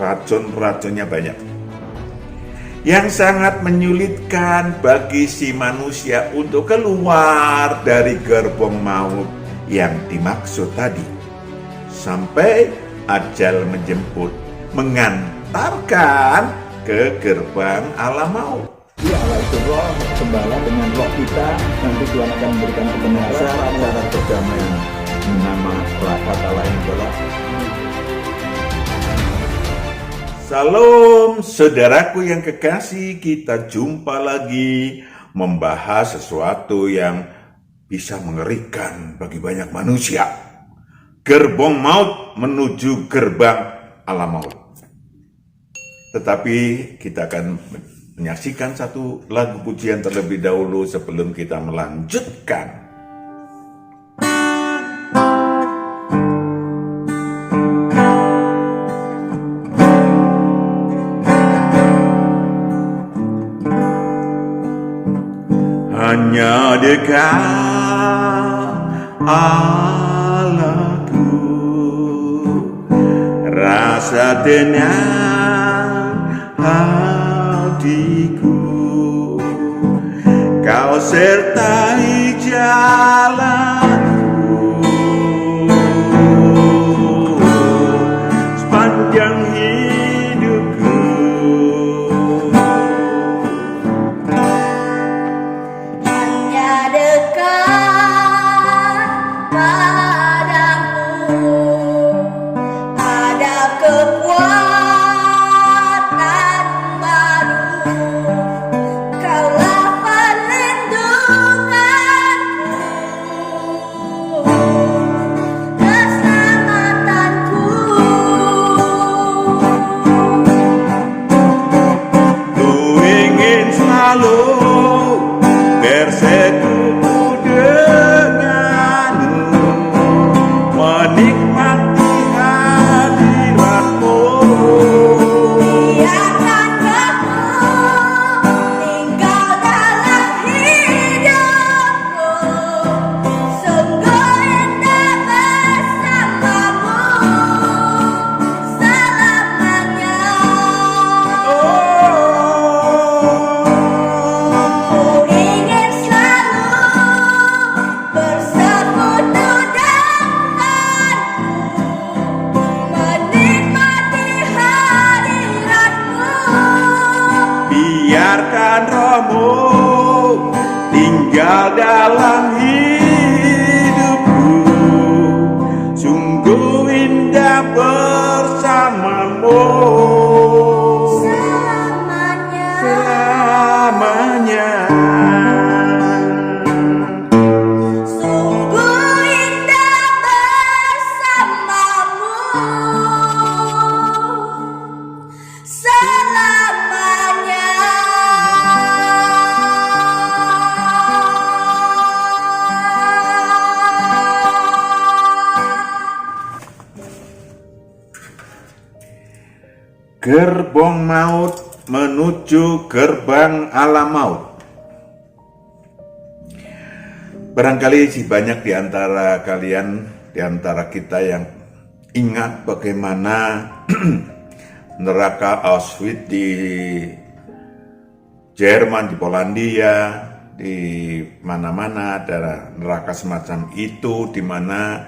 racun-racunnya banyak, yang sangat menyulitkan bagi si manusia untuk keluar dari gerbong maut yang dimaksud tadi, sampai ajal menjemput, mengantarkan ke gerbang alam maut. Ya Allah itu roh gembala dengan roh kita, nanti Tuhan akan memberikan kebenaran, cara perdamaian. Nama kata lain adalah Salam saudaraku yang kekasih, kita jumpa lagi membahas sesuatu yang bisa mengerikan bagi banyak manusia. Gerbong maut menuju gerbang alam maut. Tetapi kita akan menyaksikan satu lagu pujian terlebih dahulu sebelum kita melanjutkan. Hanya dekat Allahku, rasa tenang hatiku, Kau sertai jalanku sepanjang hidupku. Hanya dekat padamu ada kekuatan baru. Kaulah perlindunganku, keselamatanku. Ku ingin selalu bersekutu denganmu, menikmati hadiratmu. Biarkan Kamu tinggal dalam hidupku, sungguh indah bersamamu selamanya. Ku ingin selalu bersekutu denganmu, menikmati hadiratmu. Biarkan rohmu tinggal dalam hidupku, sungguh indah bersamamu Selamanya. selamanya. Sungguh indah bersamamu selamanya. Gerbong maut menuju gerbang alam maut. Barangkali si banyak di antara kalian, di antara kita yang ingat bagaimana neraka Auschwitz di Jerman, di Polandia, di mana-mana ada neraka semacam itu, di mana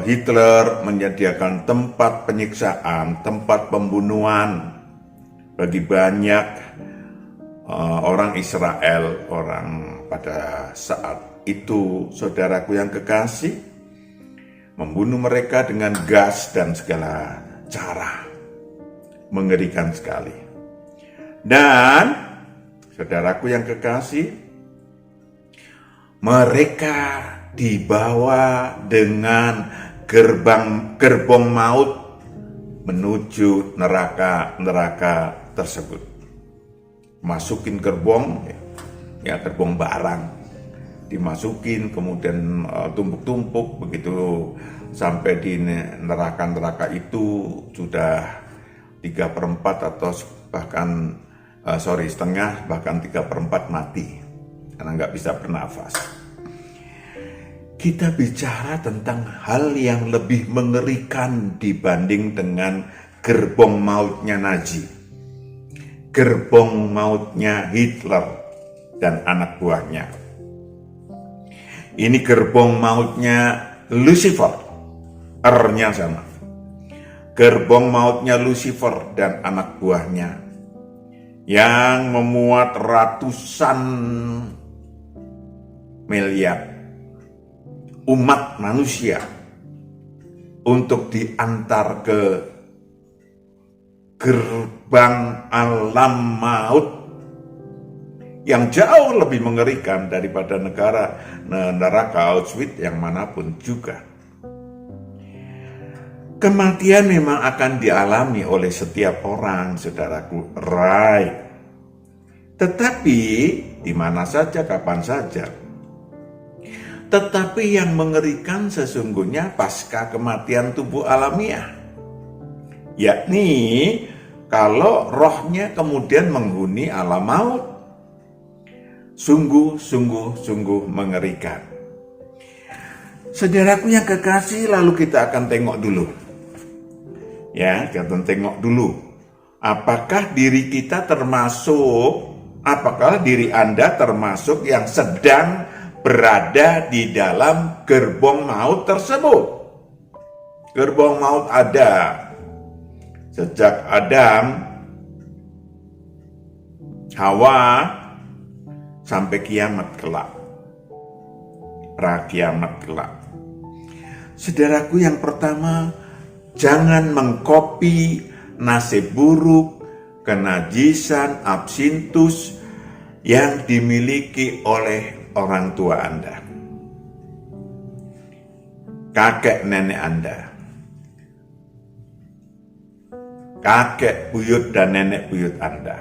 Hitler menyediakan tempat penyiksaan, tempat pembunuhan bagi banyak orang Israel, orang pada saat itu, saudaraku yang kekasih, membunuh mereka dengan gas dan segala cara. Mengerikan sekali. Dan saudaraku yang kekasih, mereka dibawa dengan gerbong maut menuju neraka tersebut. Masukin gerbong, ya gerbong barang, dimasukin kemudian tumpuk-tumpuk begitu sampai di neraka itu sudah 3/4 atau bahkan setengah, bahkan 3/4 mati karena nggak bisa bernafas. Kita bicara tentang hal yang lebih mengerikan dibanding dengan gerbong mautnya Nazi, gerbong mautnya Hitler dan anak buahnya. Ini gerbong mautnya Lucifer, R-nya sama. Gerbong mautnya Lucifer dan anak buahnya yang memuat ratusan miliar umat manusia untuk diantar ke gerbang alam maut yang jauh lebih mengerikan daripada neraka Auschwitz yang manapun juga. Kematian memang akan dialami oleh setiap orang, saudaraku, right? Tetapi di mana saja, kapan saja. Tetapi yang mengerikan sesungguhnya pasca kematian tubuh alamiah, yakni kalau rohnya kemudian menghuni alam maut. Sungguh mengerikan. Saudaraku yang kekasih, lalu kita akan tengok dulu. Ya, kita tengok dulu. Apakah diri kita termasuk, apakah diri Anda termasuk yang sedang berada di dalam gerbong maut tersebut? Gerbong maut ada sejak Adam, Hawa, sampai kiamat kelak, pra-kiamat kelak. Saudaraku yang pertama, jangan mengkopi nasib buruk, kenajisan, absintus yang dimiliki oleh orang tua Anda, kakek nenek Anda, kakek buyut dan nenek buyut Anda.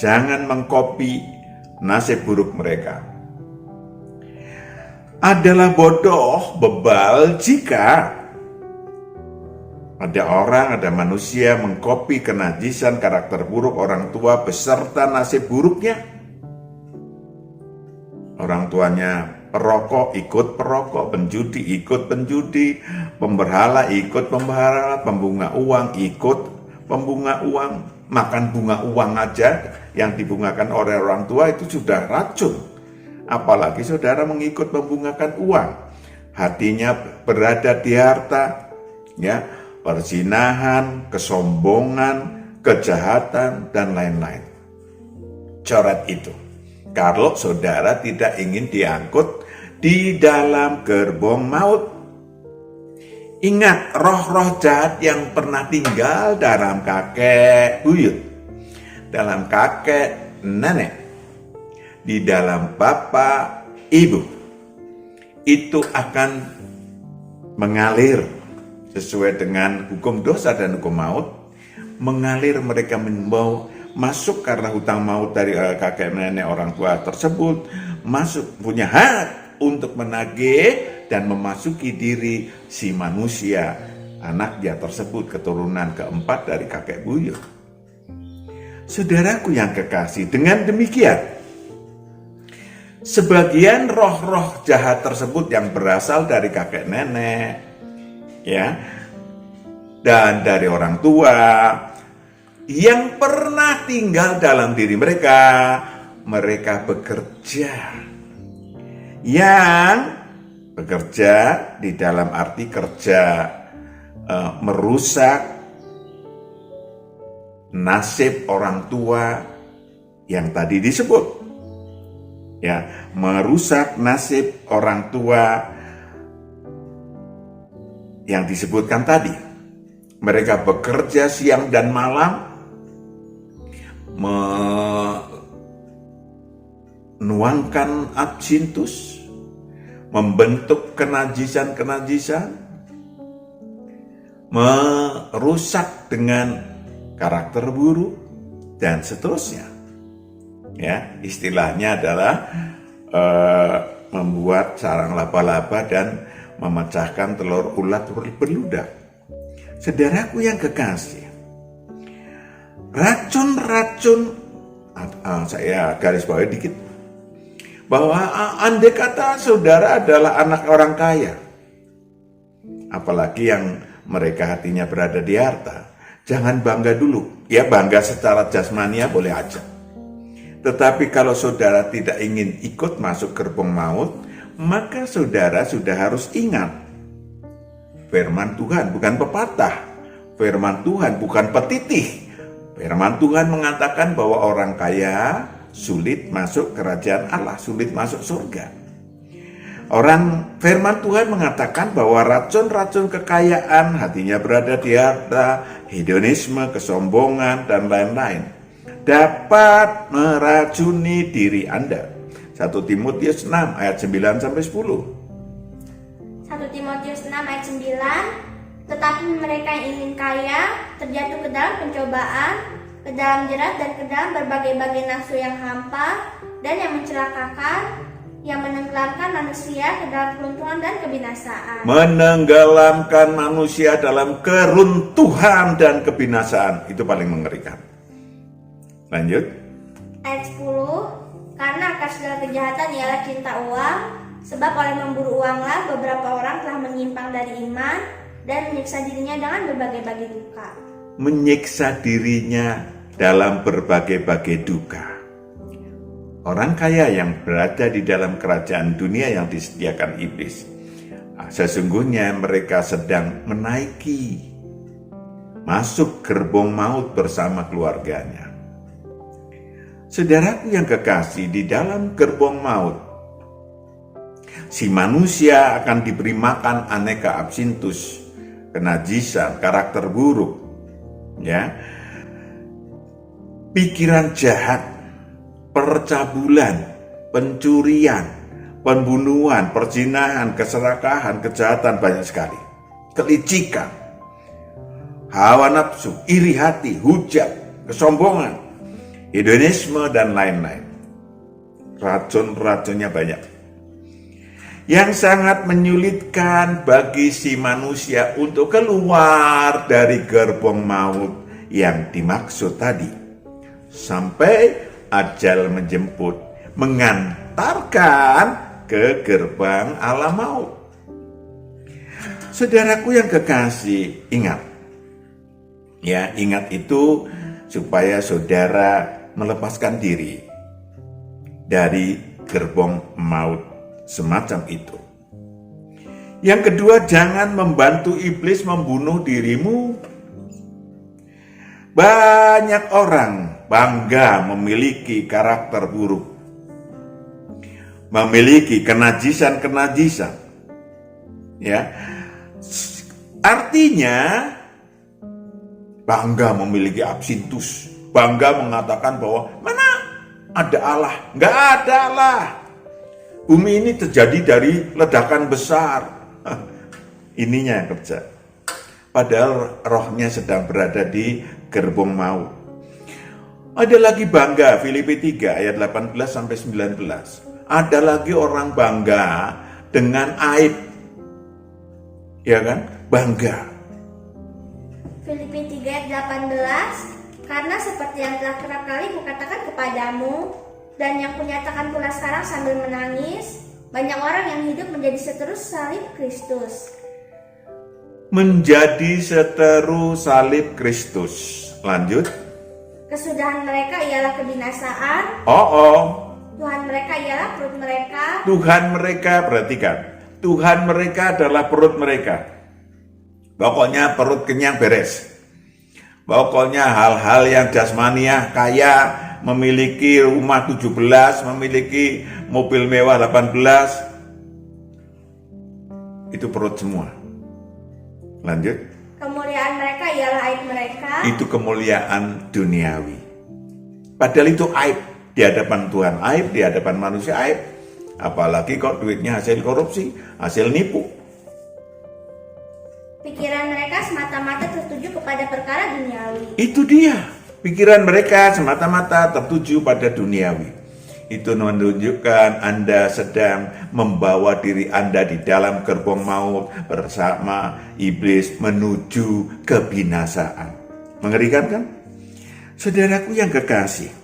Jangan mengkopi nasib buruk mereka. Adalah bodoh, bebal jika ada manusia mengkopi kenajisan karakter buruk orang tua beserta nasib buruknya. Orang tuanya perokok, ikut perokok, penjudi, ikut penjudi, pemberhala, ikut pemberhala, pembunga uang, ikut pembunga uang, makan bunga uang aja yang dibungakan oleh orang tua itu sudah racun. Apalagi saudara mengikut membungakan uang. Hatinya berada di harta, ya, perzinahan, kesombongan, kejahatan, dan lain-lain. Coret itu. Kalau saudara tidak ingin diangkut di dalam gerbong maut. Ingat, roh-roh jahat yang pernah tinggal dalam kakek buyut, dalam kakek nenek, di dalam bapak ibu, itu akan mengalir sesuai dengan hukum dosa dan hukum maut. Mengalir, mereka membawa masuk karena hutang maut dari kakek nenek orang tua tersebut, masuk punya hak untuk menagih dan memasuki diri si manusia, anaknya tersebut, keturunan keempat dari kakek buyut. Saudaraku yang kekasih, dengan demikian sebagian roh-roh jahat tersebut yang berasal dari kakek nenek, ya, dan dari orang tua yang pernah tinggal dalam diri mereka, mereka bekerja. Yang bekerja di dalam arti kerja merusak nasib orang tua yang tadi disebut, ya, merusak nasib orang tua yang disebutkan tadi. Mereka bekerja siang dan malam, menuangkan absintus, membentuk kenajisan-kenajisan, merusak dengan karakter buruk, dan seterusnya. Ya, istilahnya adalah membuat sarang laba-laba dan memecahkan telur ulat berludak. Saudaraku yang kekasih, racun-racun, saya garis bawahi dikit, bahwa andai kata saudara adalah anak orang kaya, apalagi yang mereka hatinya berada di harta. Jangan bangga dulu. Ya, bangga secara jasmania boleh aja. Tetapi kalau saudara tidak ingin ikut masuk gerbong maut, maka saudara sudah harus ingat. Firman Tuhan bukan pepatah. Firman Tuhan bukan petitih. Firman Tuhan mengatakan bahwa orang kaya sulit masuk kerajaan Allah, sulit masuk surga. Firman Tuhan mengatakan bahwa racun-racun kekayaan, hatinya berada di harta, hedonisme, kesombongan, dan lain-lain, dapat meracuni diri Anda. 1 Timotius 6 ayat 9 sampai 10. 1 Timotius 6 ayat 9. Tetapi mereka yang ingin kaya terjatuh ke dalam pencobaan, ke dalam jerat, dan ke dalam berbagai-bagai nafsu yang hampa dan yang mencelakakan, yang menenggelamkan manusia ke dalam keruntuhan dan kebinasaan. Menenggelamkan manusia dalam keruntuhan dan kebinasaan, itu paling mengerikan. Lanjut. Ayat 10. Karena akar segala kejahatan ialah cinta uang, sebab oleh memburu uanglah beberapa orang telah menyimpang dari iman dan menyiksa dirinya dengan berbagai-bagai duka. Menyiksa dirinya dalam berbagai-bagai duka. Orang kaya yang berada di dalam kerajaan dunia yang disediakan iblis, sesungguhnya mereka sedang menaiki, masuk gerbong maut bersama keluarganya. Saudaraku yang kekasih, di dalam gerbong maut, si manusia akan diberi makan aneka absintus, kenajisan, karakter buruk, ya, pikiran jahat, percabulan, pencurian, pembunuhan, perzinahan, keserakahan, kejahatan banyak sekali, kelicikan, hawa nafsu, iri hati, hujat, kesombongan, hedonisme, dan lain-lain. Racun-racunnya banyak, yang sangat menyulitkan bagi si manusia untuk keluar dari gerbong maut yang dimaksud tadi, sampai ajal menjemput, mengantarkan ke gerbang alam maut. Saudaraku yang kekasih, ingat. Ya, ingat itu supaya saudara melepaskan diri dari gerbong maut semacam itu. Yang kedua, jangan membantu iblis membunuh dirimu. Banyak orang bangga memiliki karakter buruk, memiliki kenajisan, ya, artinya bangga memiliki absintus, bangga mengatakan bahwa mana ada Allah, nggak ada Allah. Bumi ini terjadi dari ledakan besar. Ininya yang kerja. Padahal rohnya sedang berada di gerbong maut. Ada lagi bangga, Filipi 3 ayat 18 sampai 19. Ada lagi orang bangga dengan aib. Ya kan? Bangga. Filipi 3 ayat 18. Karena seperti yang telah kerap kali kukatakan kepadamu, dan yang kunyatakan pula sekarang sambil menangis, banyak orang yang hidup menjadi seteru salib Kristus. Menjadi seteru salib Kristus. Lanjut. Kesudahan mereka ialah kebinasaan. Tuhan mereka ialah perut mereka. Tuhan mereka, perhatikan. Tuhan mereka adalah perut mereka. Pokoknya perut kenyang beres. Pokoknya hal-hal yang jasmaniah, kaya, memiliki rumah 17, memiliki mobil mewah 18. Itu perut semua. Lanjut. Kemuliaan mereka ialah aib mereka. Itu kemuliaan duniawi. Padahal itu aib di hadapan Tuhan, aib di hadapan manusia, aib. Apalagi kok duitnya hasil korupsi, hasil nipu. Pikiran mereka semata-mata tertuju kepada perkara duniawi. Itu dia. Pikiran mereka semata-mata tertuju pada duniawi. Itu menunjukkan Anda sedang membawa diri Anda di dalam gerbong maut bersama iblis menuju kebinasaan. Mengerikan kan? Saudaraku yang kekasih,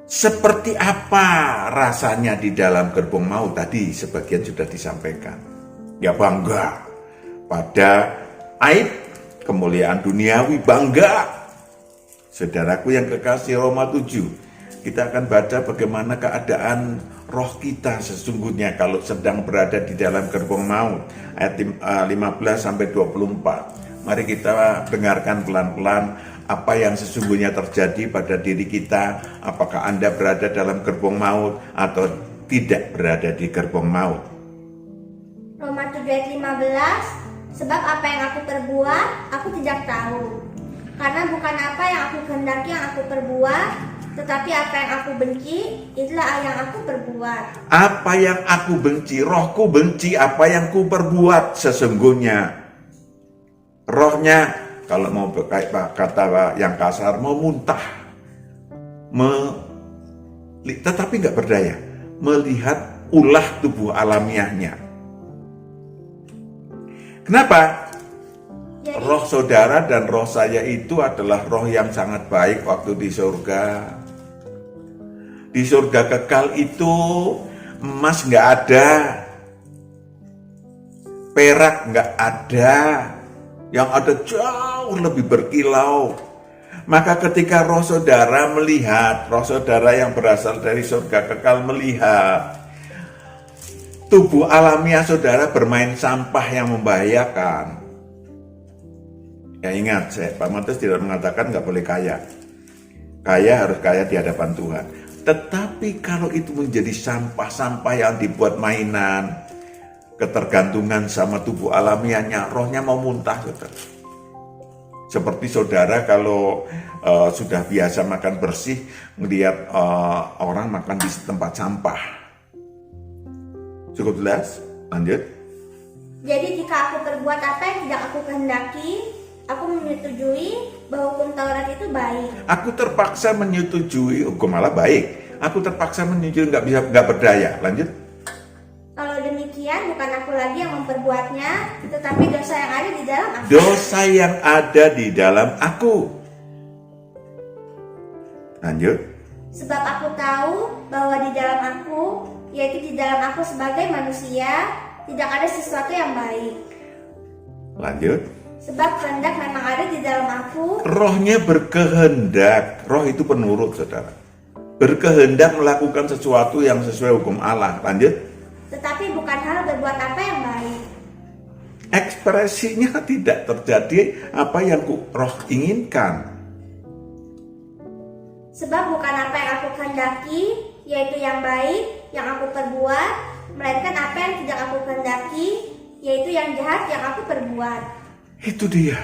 seperti apa rasanya di dalam gerbong maut tadi sebagian sudah disampaikan. Ya bangga, pada aib, kemuliaan duniawi, bangga. Saudaraku yang kekasih, Roma 7, kita akan baca bagaimana keadaan roh kita sesungguhnya kalau sedang berada di dalam gerbong maut, ayat 15-24. Mari kita dengarkan pelan-pelan apa yang sesungguhnya terjadi pada diri kita. Apakah Anda berada dalam gerbong maut atau tidak berada di gerbong maut? Roma 7 ayat 15, sebab apa yang aku perbuat, aku tidak tahu. Karena bukan apa yang aku kehendaki yang aku perbuat, tetapi apa yang aku benci, itulah yang aku perbuat. Apa yang aku benci, rohku benci apa yang ku perbuat sesungguhnya. Rohnya, kalau mau kata yang kasar, mau muntah. Tetapi nggak berdaya. Melihat ulah tubuh alamiahnya. Kenapa? Roh saudara dan roh saya itu adalah roh yang sangat baik waktu di surga. Di surga kekal itu emas nggak ada, perak nggak ada, yang ada jauh lebih berkilau. Maka ketika roh saudara melihat, roh saudara yang berasal dari surga kekal melihat tubuh alamiah saudara bermain sampah yang membahayakan. Ya ingat, Pak Matius tidak mengatakan nggak boleh kaya. Kaya harus kaya di hadapan Tuhan. Tetapi kalau itu menjadi sampah-sampah yang dibuat mainan, ketergantungan sama tubuh alamiahnya, rohnya mau muntah. Seperti saudara kalau sudah biasa makan bersih, melihat orang makan di tempat sampah. Cukup jelas? Lanjut. Jadi jika aku berbuat apa yang tidak aku kehendaki, aku menyetujui bahwa hukum Taurat itu baik. Aku terpaksa menyetujui hukum Allah baik. Aku terpaksa menyetujui nggak berdaya. Lanjut. Kalau demikian bukan aku lagi yang memperbuatnya, tetapi dosa yang ada di dalam aku. Dosa yang ada di dalam aku. Lanjut. Sebab aku tahu bahwa di dalam aku, yaitu di dalam aku sebagai manusia, tidak ada sesuatu yang baik. Lanjut. Sebab kehendak memang ada di dalam aku. Rohnya berkehendak. Roh itu penurut, saudara. Berkehendak melakukan sesuatu yang sesuai hukum Allah. Lanjut. Tetapi bukan hal berbuat apa yang baik. Ekspresinya tidak terjadi apa yang roh inginkan. Sebab bukan apa yang aku kehendaki, yaitu yang baik, yang aku perbuat, melainkan apa yang tidak aku kehendaki, yaitu yang jahat yang aku perbuat. Itu dia.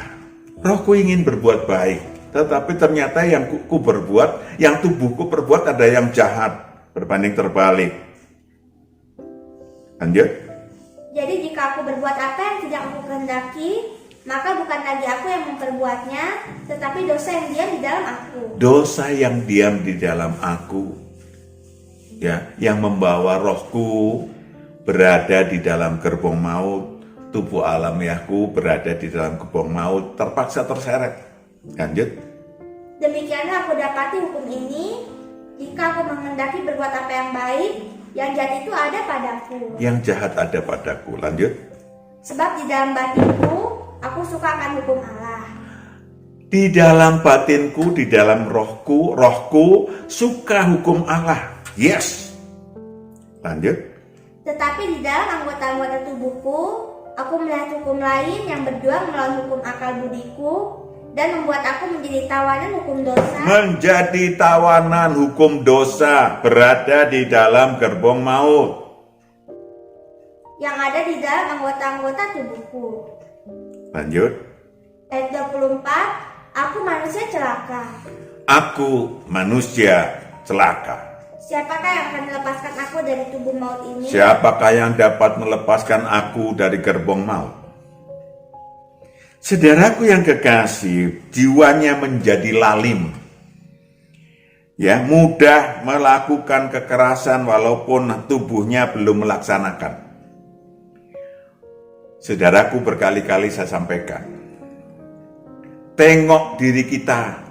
Rohku ingin berbuat baik, tetapi ternyata yang ku berbuat, yang tubuhku perbuat ada yang jahat, berbanding terbalik. Lanjut. Jadi jika aku berbuat apa yang tidak aku kehendaki, maka bukan lagi aku yang memperbuatnya, tetapi dosa yang diam di dalam aku. Dosa yang diam di dalam aku, ya, yang membawa rohku berada di dalam gerbong maut, tubuh alamiahku berada di dalam gerbong maut, terpaksa terseret. Lanjut. Demikianlah aku dapati hukum ini, jika aku menghendaki berbuat apa yang baik, yang jahat itu ada padaku. Yang jahat ada padaku. Lanjut. Sebab di dalam batinku, aku suka akan hukum Allah. Di dalam batinku, di dalam rohku suka hukum Allah. Yes. Lanjut. Tetapi di dalam anggota-anggota tubuhku, aku melihat hukum lain yang berjuang melawan hukum akal budiku dan membuat aku menjadi tawanan hukum dosa. Menjadi tawanan hukum dosa, berada di dalam gerbong maut. Yang ada di dalam anggota-anggota tubuhku. Lanjut. Ayat 24, aku manusia celaka. Aku manusia celaka. Siapakah yang akan melepaskan aku dari tubuh maut ini? Siapakah yang dapat melepaskan aku dari gerbong maut? Saudaraku yang kekasih, jiwanya menjadi lalim. Ya, mudah melakukan kekerasan walaupun tubuhnya belum melaksanakan. Saudaraku, berkali-kali saya sampaikan. Tengok diri kita.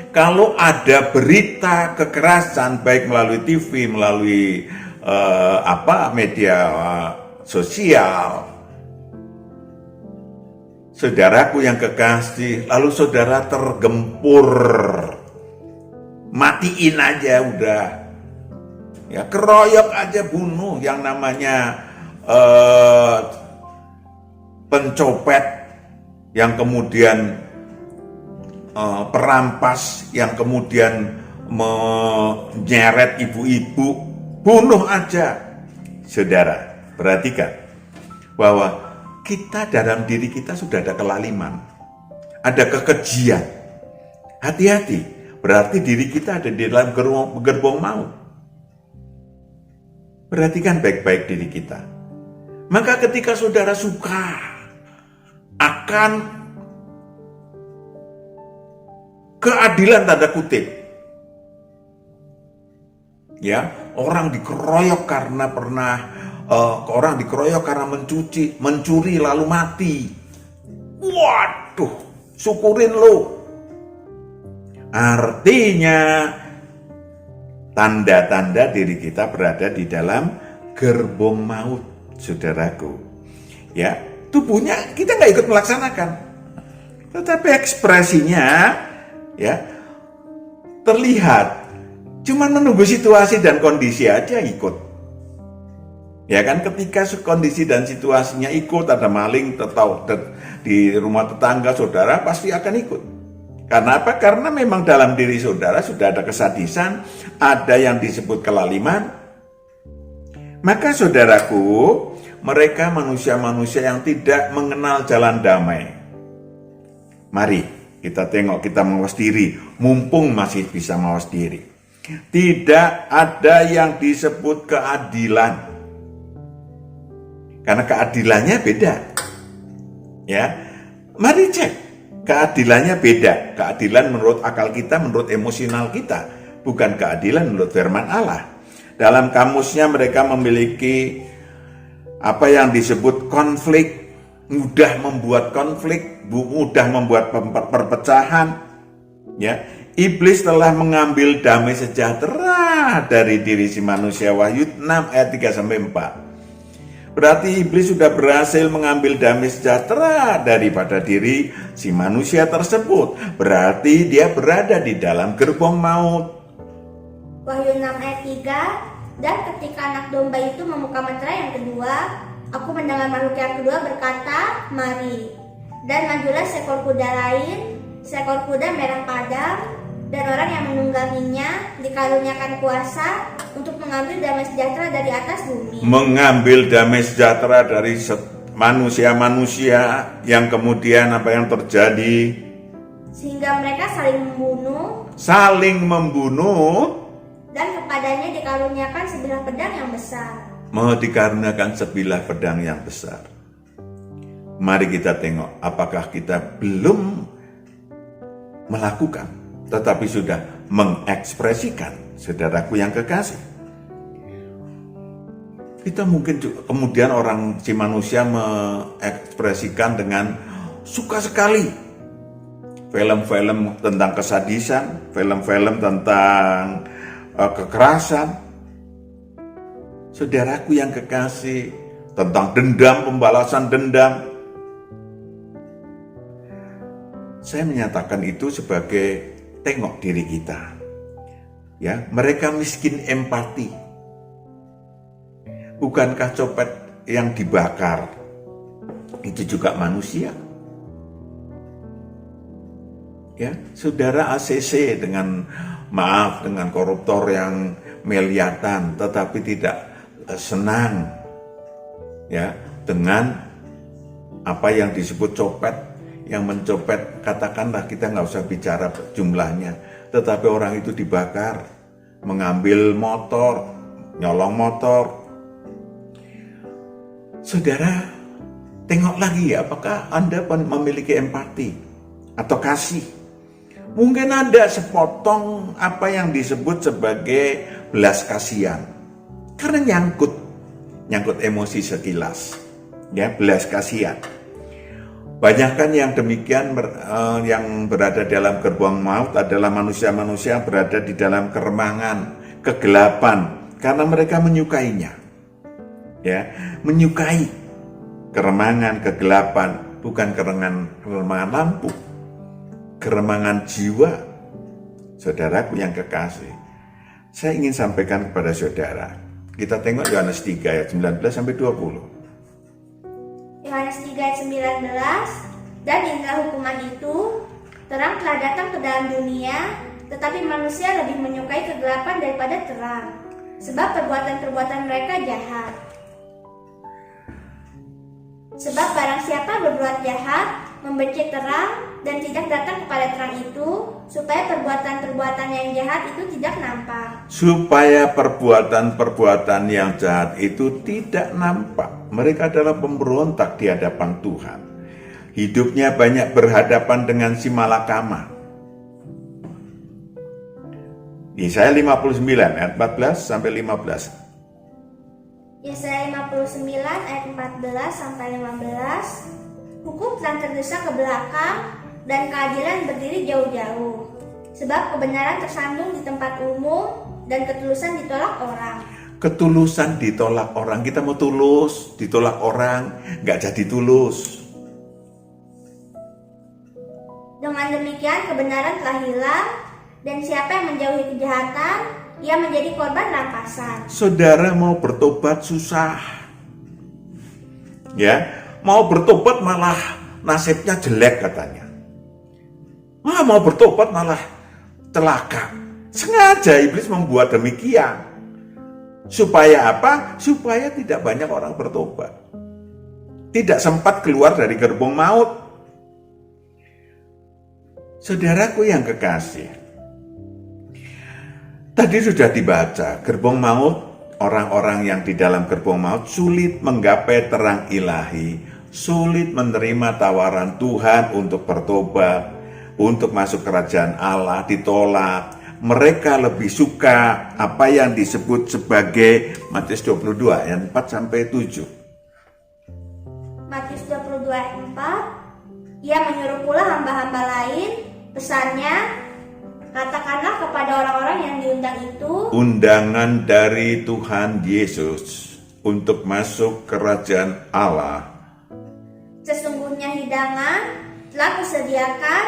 Kalau ada berita kekerasan baik melalui TV, melalui media sosial, Saudaraku yang kekasih, lalu saudara tergempur. Matiin aja udah. Ya, keroyok aja bunuh yang namanya pencopet, yang kemudian perampas, yang kemudian menyeret ibu-ibu, bunuh aja. Saudara, perhatikan bahwa kita dalam diri kita sudah ada kelaliman, ada kekejian. Hati-hati, berarti diri kita ada di dalam gerbong maut. Perhatikan baik-baik diri kita. Maka ketika saudara suka akan keadilan tanda kutip, ya, orang dikeroyok karena orang dikeroyok karena mencuri lalu mati. Waduh, syukurin lo. Artinya tanda-tanda diri kita berada di dalam gerbong maut, saudaraku. Ya, tubuhnya kita nggak ikut melaksanakan, tetapi ekspresinya ya terlihat. Cuman menunggu situasi dan kondisi aja ikut. Ya kan, ketika kondisi dan situasinya ikut, ada maling atau di rumah tetangga saudara, pasti akan ikut. Karena apa? Karena memang dalam diri saudara sudah ada kesadisan, ada yang disebut kelaliman. Maka saudaraku, mereka manusia-manusia yang tidak mengenal jalan damai. Mari kita tengok, kita mawas diri, mumpung masih bisa mawas diri. Tidak ada yang disebut keadilan. Karena keadilannya beda. Ya. Mari cek. Keadilannya beda. Keadilan menurut akal kita, menurut emosional kita, bukan keadilan menurut firman Allah. Dalam kamusnya mereka memiliki apa yang disebut konflik, mudah membuat konflik, mudah membuat perpecahan. Ya. Iblis telah mengambil damai sejahtera dari diri si manusia. Wahyu 6 ayat 3-4. Berarti iblis sudah berhasil mengambil damai sejahtera daripada diri si manusia tersebut. Berarti dia berada di dalam gerbong maut. Wahyu 6 ayat 3. Dan ketika anak domba itu membuka meterai yang kedua, aku mendengar makhluk yang kedua berkata, mari. Dan majulah seekor kuda lain, seekor kuda merah padam, dan orang yang menungganginya dikaruniakan kuasa untuk mengambil damai sejahtera dari atas bumi. Mengambil damai sejahtera dari manusia-manusia yang kemudian apa yang terjadi? Sehingga mereka saling membunuh. Dan kepadanya dikaruniakan sebilah pedang yang besar. Mau dikaruniakan sebilah pedang yang besar. Mari kita tengok apakah kita belum melakukan, tetapi sudah mengekspresikan, saudaraku yang kekasih. Kita mungkin juga, kemudian si manusia mengekspresikan dengan suka sekali film-film tentang kesadisan, film-film tentang kekerasan. Saudaraku yang kekasih, tentang dendam, pembalasan dendam. Saya menyatakan itu sebagai tengok diri kita. Ya, mereka miskin empati. Bukankah copet yang dibakar itu juga manusia? Ya, saudara ACC dengan koruptor yang miliatan, tetapi tidak senang ya dengan apa yang disebut copet, yang mencopet. Katakanlah kita nggak usah bicara jumlahnya, tetapi orang itu dibakar, mengambil motor, nyolong motor. Saudara, tengok lagi ya, apakah Anda memiliki empati atau kasih? Mungkin ada sepotong apa yang disebut sebagai belas kasihan, karena nyangkut emosi sekilas, ya, belas kasihan. Banyakkan yang demikian yang berada dalam gerbong maut adalah manusia-manusia yang berada di dalam keremangan, kegelapan, karena mereka menyukainya, ya, menyukai keremangan, kegelapan. bukan keremangan lampu, keremangan jiwa. Saudaraku yang kekasih, saya ingin sampaikan kepada saudara, kita tengok Yohanes 3 ayat 19 sampai 20. Yohanes 3 ayat 19, dan inilah hukuman itu, terang telah datang ke dalam dunia, tetapi manusia lebih menyukai kegelapan daripada terang, sebab perbuatan-perbuatan mereka jahat. Sebab barang siapa berbuat jahat, membenci terang, dan tidak datang kepada terang itu, supaya perbuatan-perbuatan yang jahat itu tidak nampak. Supaya perbuatan-perbuatan yang jahat itu tidak nampak. Mereka adalah pemberontak di hadapan Tuhan. Hidupnya banyak berhadapan dengan si malakama. Yesaya 59 ayat 14 sampai 15. Yesaya 59 ayat 14 sampai 15. Hukum telah tergesa ke belakang dan keadilan berdiri jauh-jauh. Sebab kebenaran tersandung di tempat umum dan ketulusan ditolak orang. Ketulusan ditolak orang. Kita mau tulus, ditolak orang, nggak jadi tulus. Dengan demikian kebenaran telah hilang, dan siapa yang menjauhi kejahatan, ia menjadi korban rampasan. Saudara mau bertobat susah. Ya, mau bertobat malah nasibnya jelek katanya. Mau bertobat malah celaka. Sengaja iblis membuat demikian. Supaya apa? Supaya tidak banyak orang bertobat. Tidak sempat keluar dari gerbong maut. Saudaraku yang kekasih, tadi sudah dibaca, gerbong maut, orang-orang yang di dalam gerbong maut sulit menggapai terang ilahi, sulit menerima tawaran Tuhan untuk bertobat, untuk masuk kerajaan Allah, ditolak. Mereka lebih suka apa yang disebut sebagai Matius 22 ayat 4 sampai 7. Matius 22 ayat 4, ia menyuruh pula hamba-hamba lain, pesannya, katakanlah kepada orang-orang yang diundang itu, undangan dari Tuhan Yesus untuk masuk kerajaan Allah. sesungguhnya hidangan telah kusediakan,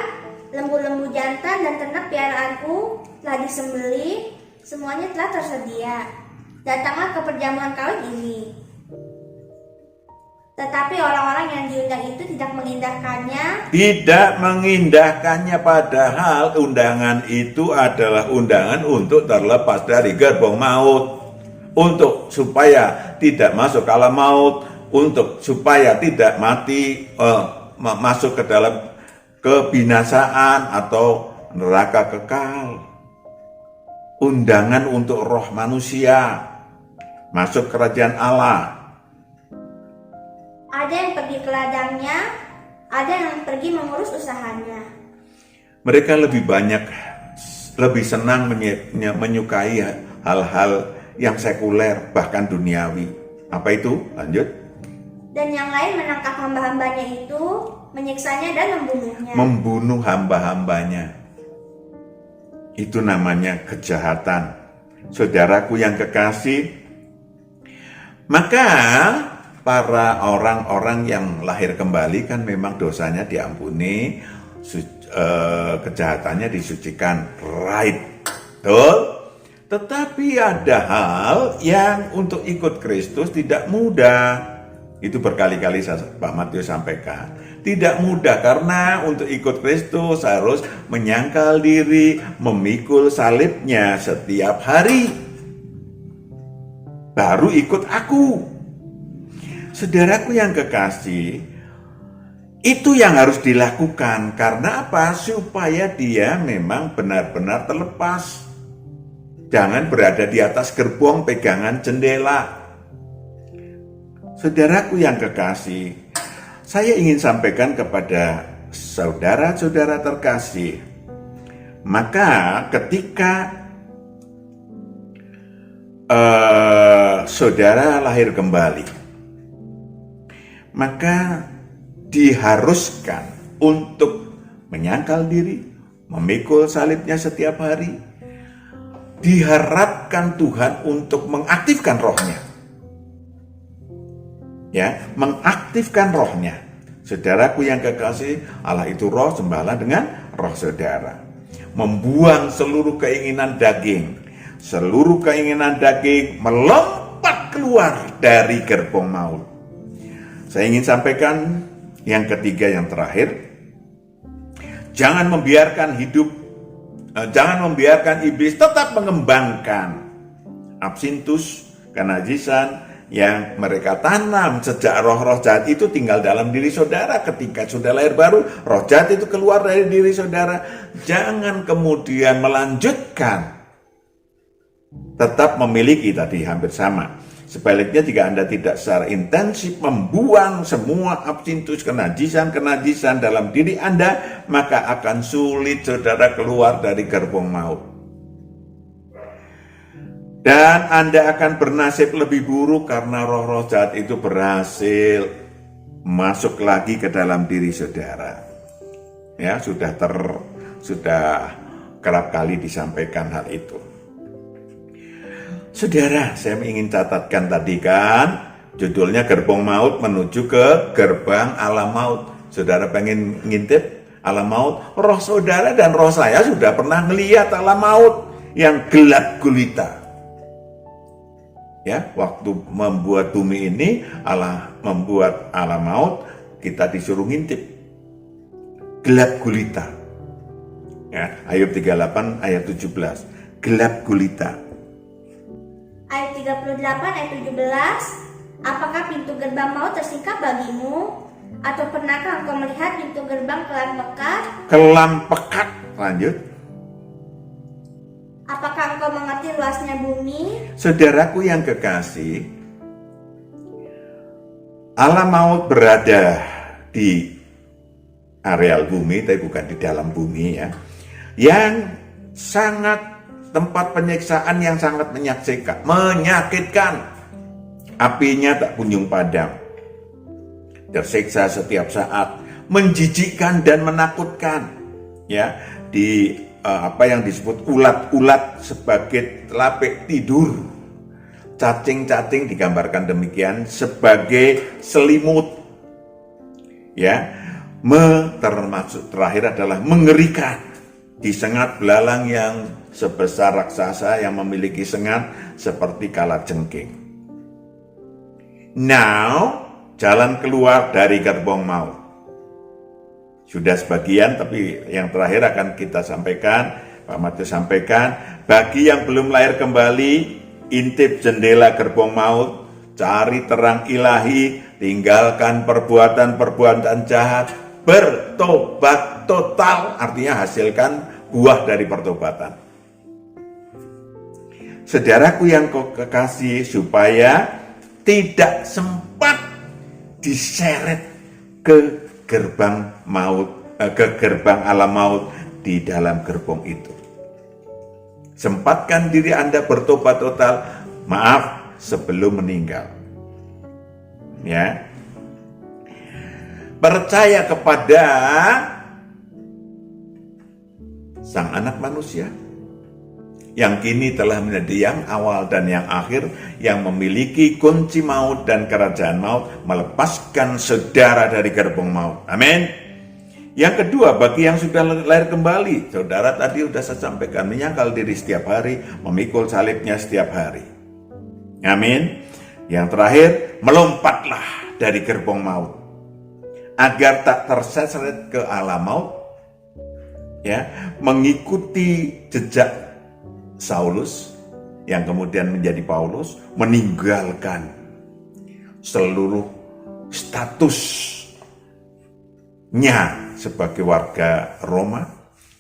lembu-lembu jantan dan ternak piaraanku telah disembelih, semuanya telah tersedia. Datanglah ke perjamuan kawin ini. Tetapi orang-orang yang diundang itu tidak mengindahkannya. Tidak mengindahkannya, padahal undangan itu adalah undangan untuk terlepas dari gerbong maut, untuk supaya tidak masuk ke alam maut, untuk supaya tidak mati, masuk ke dalam kebinasaan atau neraka kekal. Undangan untuk roh manusia masuk kerajaan Allah. Ada yang pergi ke ladangnya, ada yang pergi mengurus usahanya. Mereka lebih senang menyukai hal-hal yang sekuler, bahkan duniawi. Apa itu? Lanjut. Dan yang lain menangkap hamba-hambanya itu, menyiksanya dan membunuhnya. Membunuh hamba-hambanya. Itu namanya kejahatan. Saudaraku yang kekasih, maka para orang-orang yang lahir kembali kan memang dosanya diampuni, kejahatannya disucikan, right? Betul? Tetapi ada hal yang untuk ikut Kristus tidak mudah. Itu berkali-kali Pak Matius sampaikan. Tidak mudah karena untuk ikut Kristus harus menyangkal diri, memikul salibnya setiap hari. Baru ikut aku. Saudaraku yang kekasih, itu yang harus dilakukan. Karena apa? Supaya dia memang benar-benar terlepas. Jangan berada di atas gerbong pegangan jendela. Saudaraku yang kekasih, saya ingin sampaikan kepada saudara-saudara terkasih, maka ketika saudara lahir kembali, maka diharuskan untuk menyangkal diri, memikul salibnya setiap hari. Diharapkan Tuhan untuk mengaktifkan rohnya. Ya, mengaktifkan rohnya Saudaraku yang kekasih, Allah itu roh, sembahlah dengan roh saudara. Membuang seluruh keinginan daging. Seluruh keinginan daging melompat keluar dari gerbong maut. Saya ingin sampaikan yang ketiga, yang terakhir. Jangan membiarkan iblis tetap mengembangkan absintus, kenajisan yang mereka tanam sejak roh-roh jahat itu tinggal dalam diri saudara. Ketika sudah lahir baru, roh jahat itu keluar dari diri saudara. Jangan kemudian melanjutkan, tetap memiliki, tadi hampir sama. Sebaliknya, jika Anda tidak secara intensif membuang semua absintus, kenajisan dalam diri Anda, maka akan sulit saudara keluar dari gerbong maut. Dan Anda akan bernasib lebih buruk karena roh-roh jahat itu berhasil masuk lagi ke dalam diri saudara. Ya, sudah kerap kali disampaikan hal itu. Saudara, saya ingin catatkan tadi kan, judulnya gerbong maut menuju ke gerbang alam maut. Saudara pengen ngintip alam maut? Roh saudara dan roh saya sudah pernah melihat alam maut yang gelap gulita. Ya, waktu membuat bumi ini, Allah membuat alam maut, kita disuruh ngintip. Gelap gulita. Ya, Ayub 38 ayat 17. Gelap gulita. Ayat 38 ayat 17, apakah pintu gerbang maut tersingkap bagimu? Atau pernahkah engkau melihat pintu gerbang kelam pekat? Kelam pekat, lanjut. Apakah engkau mengerti luasnya bumi? Saudaraku yang kekasih, alam maut berada di areal bumi, tapi bukan di dalam bumi ya. Yang sangat tempat penyiksaan yang sangat menyakitkan. Apinya tak kunjung padam. Tersiksa setiap saat, menjijikkan dan menakutkan. Ya, di apa yang disebut ulat-ulat sebagai telapik tidur. Cacing-cacing digambarkan demikian sebagai selimut. Ya, termasuk terakhir adalah mengerikan. Disengat belalang yang sebesar raksasa yang memiliki sengat seperti kalajengking. Now, jalan keluar dari gerbong maut. Sudah sebagian, tapi yang terakhir akan kita sampaikan, Pak Matius sampaikan, bagi yang belum lahir kembali, intip jendela gerbong maut, cari terang ilahi, tinggalkan perbuatan-perbuatan jahat, bertobat total, artinya hasilkan buah dari pertobatan. Saudaraku yang kekasih, supaya tidak sempat diseret ke gerbang maut, ke gerbang alam maut di dalam gerbong itu. Sempatkan diri Anda bertobat total, maaf, sebelum meninggal. Ya. Percaya kepada Sang Anak Manusia yang kini telah menjadi yang awal dan yang akhir, yang memiliki kunci maut dan kerajaan maut, melepaskan saudara dari gerbong maut. Amin. Yang kedua, bagi yang sudah lahir kembali, saudara tadi sudah saya sampaikan, menyangkal diri setiap hari, memikul salibnya setiap hari. Amin. Yang terakhir, melompatlah dari gerbong maut agar tak terseret ke alam maut. Ya, mengikuti jejak Saulus yang kemudian menjadi Paulus, meninggalkan seluruh statusnya sebagai warga Roma,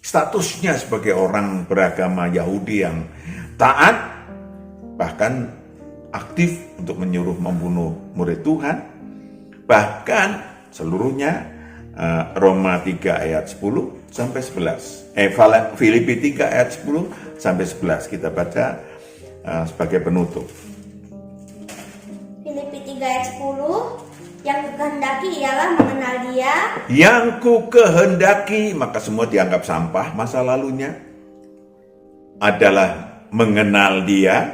statusnya sebagai orang beragama Yahudi yang taat, bahkan aktif untuk menyuruh membunuh murid Tuhan, bahkan seluruhnya. Roma 3 ayat 10 sampai 11. Filipi 3 ayat 10 sampai 11 kita baca sebagai penutup. Filipi 3 ayat 10, yang kukehendaki ialah mengenal Dia. Yang kukehendaki, maka semua dianggap sampah masa lalunya, adalah mengenal Dia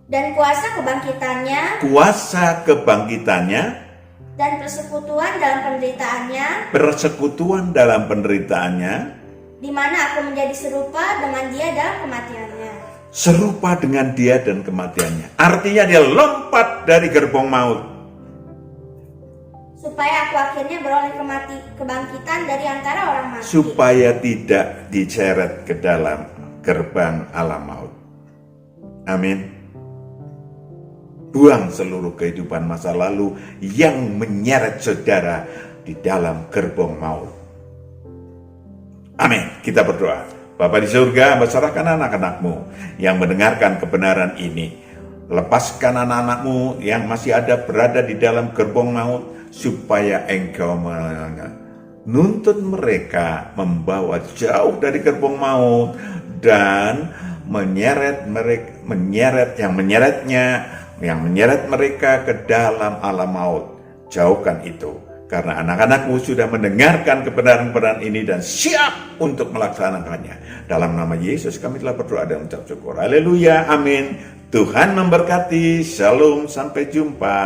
dan kuasa kebangkitannya. Kuasa kebangkitannya dan persekutuan dalam penderitaannya, di mana aku menjadi serupa dengan dia dalam kematiannya. Serupa dengan dia dan kematiannya. Artinya dia lompat dari gerbong maut. Supaya aku akhirnya beroleh kebangkitan dari antara orang mati. Supaya tidak diseret ke dalam gerbang alam maut. Amin. Buang seluruh kehidupan masa lalu yang menyeret saudara di dalam gerbong maut. Amin. Kita berdoa. Bapa di surga, serahkan anak-anak-Mu yang mendengarkan kebenaran ini. Lepaskan anak-anak-Mu yang masih ada berada di dalam gerbong maut, supaya Engkau menuntut mereka membawa jauh dari gerbong maut dan menyeret mereka ke dalam alam maut. Jauhkan itu, karena anak-anak-Mu sudah mendengarkan kebenaran-kebenaran ini dan siap untuk melaksanakannya. Dalam nama Yesus kami telah berdoa dan mengucap syukur. Haleluya, amin. Tuhan memberkati. Shalom, sampai jumpa.